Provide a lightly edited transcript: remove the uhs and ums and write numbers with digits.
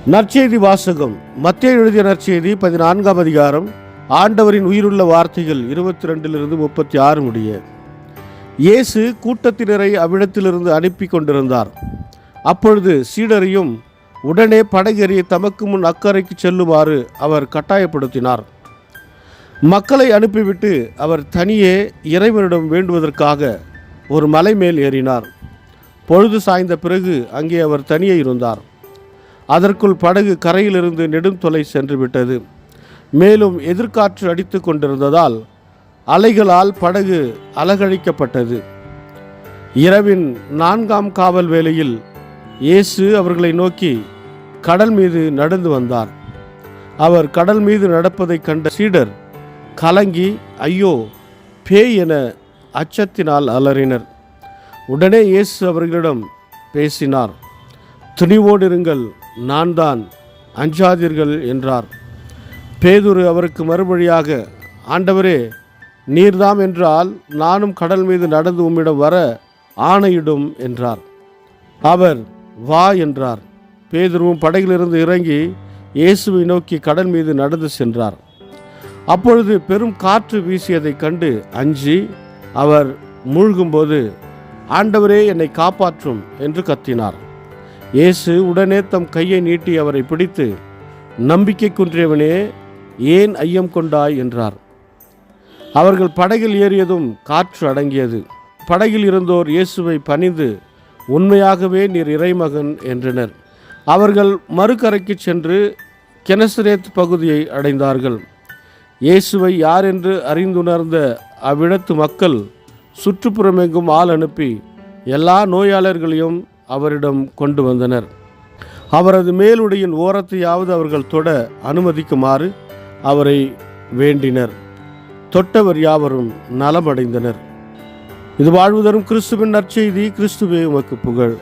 நற்செய்தி வாசகம். மத்தேயு எழுதிய நற்செய்தி 14ஆம் அதிகாரம். ஆண்டவரின் உயிருள்ள வார்த்தைகள் 22 36 முடிய. இயேசு கூட்டத்தினரை அவ்விடத்திலிருந்து அனுப்பி கொண்டிருந்தார். அப்பொழுது சீடரையும் உடனே படகேறி தமக்கு முன் அக்கறைக்கு செல்லுமாறு அவர் கட்டாயப்படுத்தினார். மக்களை அனுப்பிவிட்டு அவர் தனியே இறைவனிடம் வேண்டுவதற்காக ஒரு மலை மேல் ஏறினார். பொழுது சாய்ந்த பிறகு அங்கே அவர் தனியே இருந்தார். அதற்குள் படகு கரையிலிருந்து நெடுந்தொலை சென்று விட்டது. மேலும் எதிர்காற்று அடித்து கொண்டிருந்ததால் அலைகளால் படகு அலகழிக்கப்பட்டது. இரவின் 4ஆம் காவல் வேளையில் இயேசு அவர்களை நோக்கி கடல் மீது நடந்து வந்தார். அவர் கடல் மீது நடப்பதைக் கண்ட சீடர் கலங்கி ஐயோ பேய் என அச்சத்தினால் அலறினர். உடனே இயேசு அவர்களிடம் பேசினார். துணிவோடு இருங்கள், நான் தான், அஞ்சாதீர்கள் என்றார். பேதுரு அவருக்கு மறுமொழியாக, ஆண்டவரே, நீர்தாம் என்றால் நானும் கடல் மீது நடந்து உம்மிடம் வர ஆணையிடும் என்றார். அவர் வா என்றார். பேதுருவும் படகிலிருந்து இறங்கி இயேசுவை நோக்கி கடல் மீது நடந்து சென்றார். அப்பொழுது பெரும் காற்று வீசியதைக் கண்டு அஞ்சி அவர் மூழ்கும்போது, ஆண்டவரே, என்னை காப்பாற்றும் என்று கத்தினார். இயேசு உடனே தம் கையை நீட்டி அவரை பிடித்து, நம்பிக்கை குன்றியவனே, ஏன் ஐயம் கொண்டாய் என்றார். அவர்கள் படகில் ஏறியதும் காற்று அடங்கியது. படகில் இருந்தோர் இயேசுவை பணிந்து, உண்மையாகவே நீர் இறைமகன் என்றனர். அவர்கள் மறுகரைக்கு சென்று கெனசரேத் பகுதியை அடைந்தார்கள். இயேசுவை யார் என்று அறிந்துணர்ந்த அவ்விடத்து மக்கள் சுற்றுப்புறமெங்கும் ஆள் அனுப்பி எல்லா நோயாளர்களையும் அவரிடம் கொண்டு வந்தனர். அவரது மேலுடையின் ஓரத்தையாவது அவர்கள் தொட அனுமதிக்குமாறு அவரை வேண்டினர். தொட்டவர் யாவரும் நலமடைந்தனர். இது வாழ்வு தரும் கிறிஸ்துவின் நற்செய்தி. கிறிஸ்துவே உமக்கு புகழ்.